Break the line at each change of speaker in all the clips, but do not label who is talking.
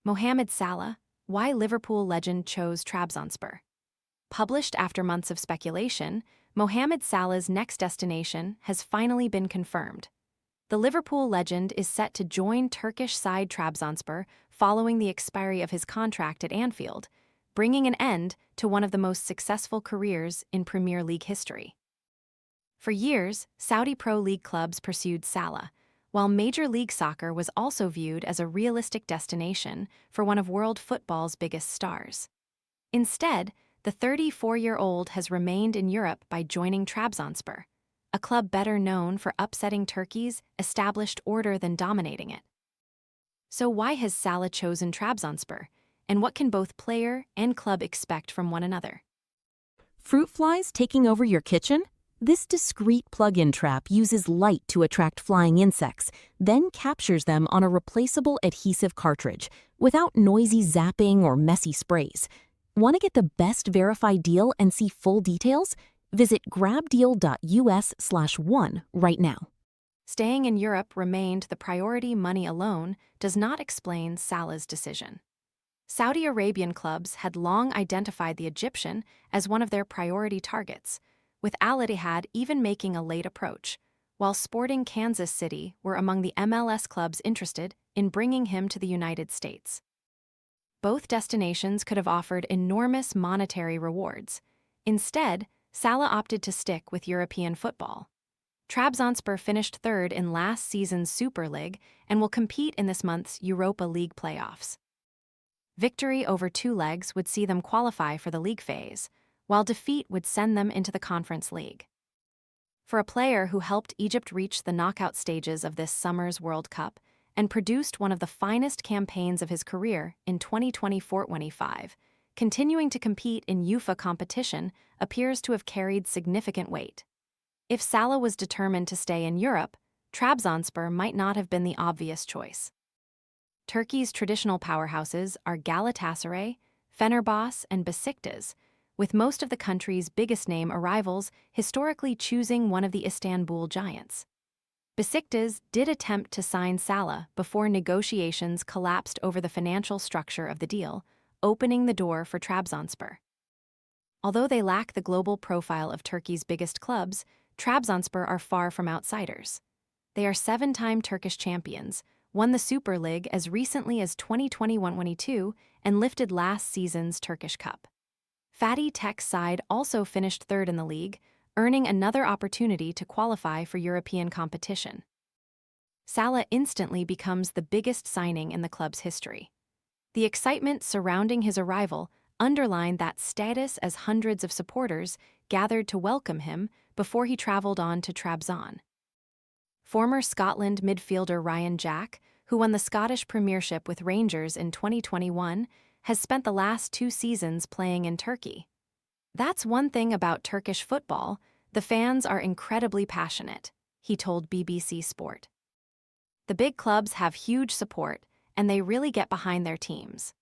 Mohamed Salah, Why Liverpool Legend Chose Trabzonspor. Published after months of speculation, Mohamed Salah's next destination has finally been confirmed. The Liverpool legend is set to join Turkish side Trabzonspor following the expiry of his contract at Anfield, bringing an end to one of the most successful careers in Premier League history. For years, Saudi Pro League clubs pursued Salah, while Major League Soccer was also viewed as a realistic destination for one of world football's biggest stars. Instead, the 34-year-old has remained in Europe by joining Trabzonspor, a club better known for upsetting Turkey's established order than dominating it. So why has Salah chosen Trabzonspor, and what can both player and club expect from one another?
Fruit flies taking over your kitchen? This discreet plug-in trap uses light to attract flying insects, then captures them on a replaceable adhesive cartridge, without noisy zapping or messy sprays. Want to get the best verified deal and see full details? Visit grabdeal.us/one right now.
Staying in Europe remained the priority. Money alone does not explain Salah's decision. Saudi Arabian clubs had long identified the Egyptian as one of their priority targets, with Al Ittihad even making a late approach, while Sporting Kansas City were among the MLS clubs interested in bringing him to the United States. Both destinations could have offered enormous monetary rewards. Instead, Salah opted to stick with European football. Trabzonspor finished third in last season's Super League and will compete in this month's Europa League playoffs. Victory over two legs would see them qualify for the league phase, while defeat would send them into the Conference League. For a player who helped Egypt reach the knockout stages of this summer's World Cup and produced one of the finest campaigns of his career in 2024-25, continuing to compete in UEFA competition appears to have carried significant weight. If Salah was determined to stay in Europe, Trabzonspor might not have been the obvious choice. Turkey's traditional powerhouses are Galatasaray, Fenerbahce, and Besiktas, with most of the country's biggest-name arrivals historically choosing one of the Istanbul giants. Besiktas did attempt to sign Salah before negotiations collapsed over the financial structure of the deal, opening the door for Trabzonspor. Although they lack the global profile of Turkey's biggest clubs, Trabzonspor are far from outsiders. They are seven-time Turkish champions, won the Super League as recently as 2021-22, and lifted last season's Turkish Cup. Fatih Tek's side also finished third in the league, earning another opportunity to qualify for European competition. Salah instantly becomes the biggest signing in the club's history. The excitement surrounding his arrival underlined that status as hundreds of supporters gathered to welcome him before he traveled on to Trabzon. Former Scotland midfielder Ryan Jack, who won the Scottish Premiership with Rangers in 2021, has spent the last 2 seasons playing in Turkey. "That's one thing about Turkish football, the fans are incredibly passionate," he told BBC Sport. "The big clubs have huge support, and they really get behind their teams."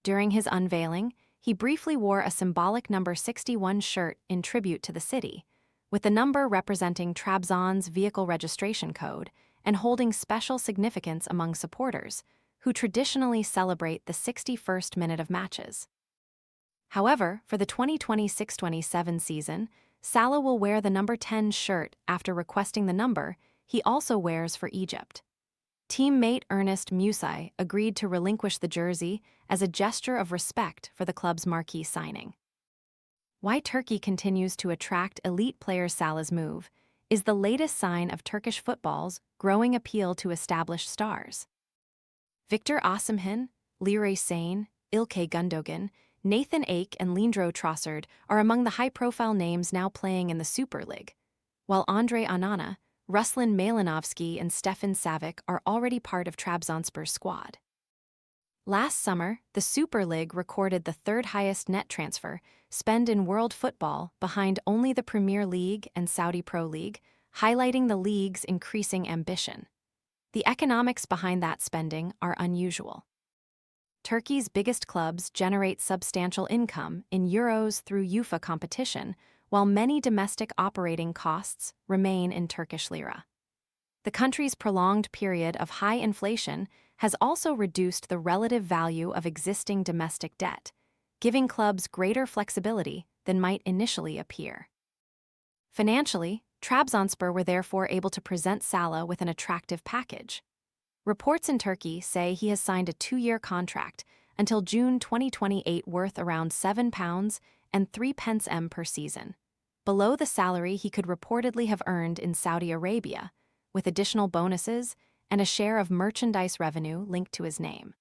During his unveiling, he briefly wore a symbolic number 61 shirt in tribute to the city, with the number representing Trabzon's vehicle registration code and holding special significance among supporters, who traditionally celebrate the 61st minute of matches. However, for the 2026-27 season, Salah will wear the number 10 shirt after requesting the number he also wears for Egypt. Teammate Ernest Musai agreed to relinquish the jersey as a gesture of respect for the club's marquee signing. Why Turkey continues to attract elite players. Salah's move is the latest sign of Turkish football's growing appeal to established stars. Victor Osimhen, Leroy Sane, Ilkay Gundogan, Nathan Ake, and Leandro Trossard are among the high-profile names now playing in the Super League, while Andre Onana, Ruslan Malinovsky, and Stefan Savic are already part of Trabzonspor's squad. Last summer, the Super League recorded the third-highest net transfer spend in world football behind only the Premier League and Saudi Pro League, highlighting the league's increasing ambition. The economics behind that spending are unusual. Turkey's biggest clubs generate substantial income in euros through UEFA competition, while many domestic operating costs remain in Turkish lira. The country's prolonged period of high inflation has also reduced the relative value of existing domestic debt, giving clubs greater flexibility than might initially appear. Financially, Trabzonspor were therefore able to present Salah with an attractive package. Reports in Turkey say he has signed a 2-year contract until June 2028 worth around £7.03 per season, below the salary he could reportedly have earned in Saudi Arabia, with additional bonuses and a share of merchandise revenue linked to his name.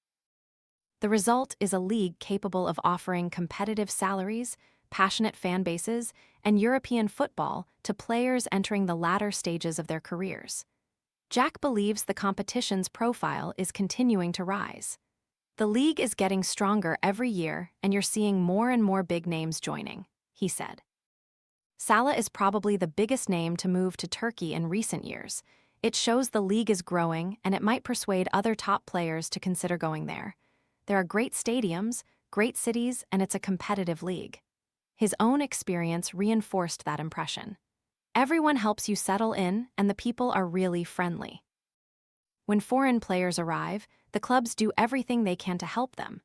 The result is a league capable of offering competitive salaries, passionate fan bases, and European football to players entering the latter stages of their careers. Jack believes the competition's profile is continuing to rise. The league is getting stronger every year, and you're seeing more and more big names joining, he said. Salah is probably the biggest name to move to Turkey in recent years. It shows the league is growing, and it might persuade other top players to consider going there. There are great stadiums, great cities, and it's a competitive league. His own experience reinforced that impression. Everyone helps you settle in, and the people are really friendly. When foreign players arrive, the clubs do everything they can to help them.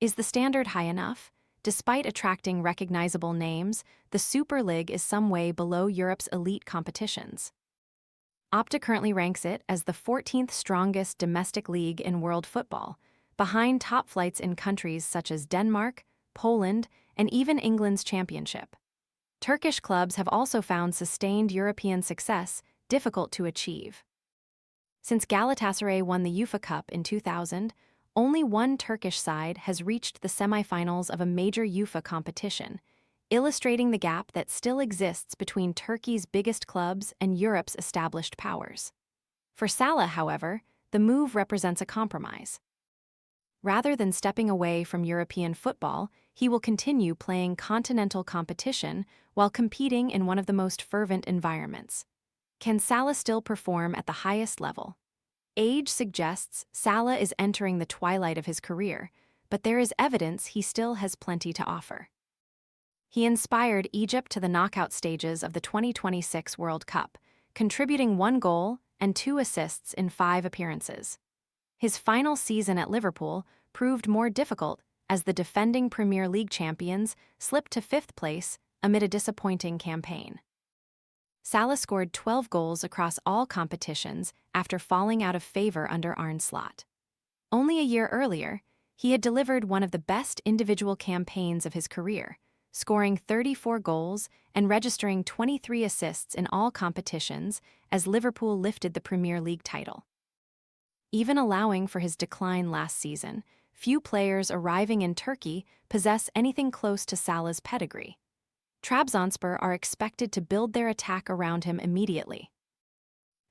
Is the standard high enough? Despite attracting recognizable names, the Super League is some way below Europe's elite competitions. Opta currently ranks it as the 14th strongest domestic league in world football, behind top flights in countries such as Denmark, Poland, and even England's championship. Turkish clubs have also found sustained European success difficult to achieve. Since Galatasaray won the UEFA Cup in 2000, only one Turkish side has reached the semifinals of a major UEFA competition, illustrating the gap that still exists between Turkey's biggest clubs and Europe's established powers. For Salah, however, the move represents a compromise. Rather than stepping away from European football, he will continue playing continental competition while competing in one of the most fervent environments. Can Salah still perform at the highest level? Age suggests Salah is entering the twilight of his career, but there is evidence he still has plenty to offer. He inspired Egypt to the knockout stages of the 2026 World Cup, contributing 1 goal and 2 assists in 5 appearances. His final season at Liverpool proved more difficult as the defending Premier League champions slipped to 5th place amid a disappointing campaign. Salah scored 12 goals across all competitions after falling out of favor under Arne Slot. Only a year earlier, he had delivered one of the best individual campaigns of his career, scoring 34 goals and registering 23 assists in all competitions as Liverpool lifted the Premier League title. Even allowing for his decline last season, few players arriving in Turkey possess anything close to Salah's pedigree. Trabzonspor are expected to build their attack around him immediately.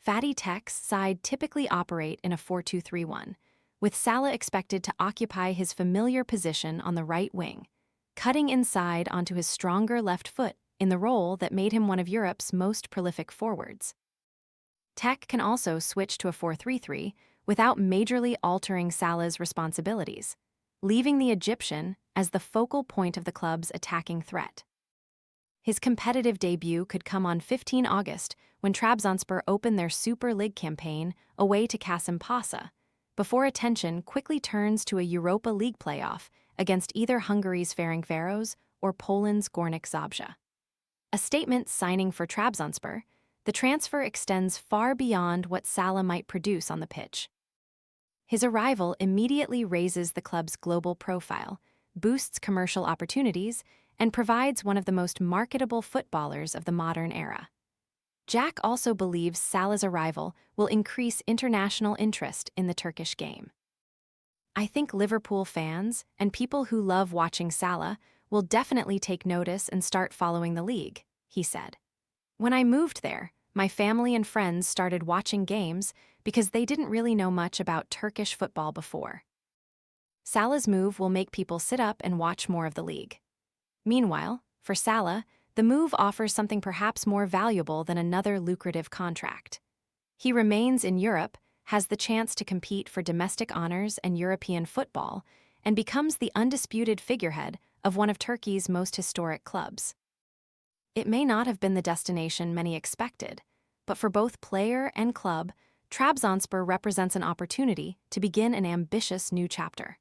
Fatih Tek's side typically operate in a 4-2-3-1, with Salah expected to occupy his familiar position on the right wing, cutting inside onto his stronger left foot in the role that made him one of Europe's most prolific forwards. Tek can also switch to a 4-3-3 without majorly altering Salah's responsibilities, leaving the Egyptian as the focal point of the club's attacking threat. His competitive debut could come on 15 August when Trabzonspor open their Super League campaign away to Kasımpaşa, before attention quickly turns to a Europa League playoff against either Hungary's Ferencváros or Poland's Górnik Zabrze. A statement signing for Trabzonspor, the transfer extends far beyond what Salah might produce on the pitch. His arrival immediately raises the club's global profile, boosts commercial opportunities, and provides one of the most marketable footballers of the modern era. Jack also believes Salah's arrival will increase international interest in the Turkish game. I think Liverpool fans and people who love watching Salah will definitely take notice and start following the league, he said. When I moved there, my family and friends started watching games because they didn't really know much about Turkish football before. Salah's move will make people sit up and watch more of the league. Meanwhile, for Salah, the move offers something perhaps more valuable than another lucrative contract. He remains in Europe, has the chance to compete for domestic honors and European football, and becomes the undisputed figurehead of one of Turkey's most historic clubs. It may not have been the destination many expected, but for both player and club, Trabzonspor represents an opportunity to begin an ambitious new chapter.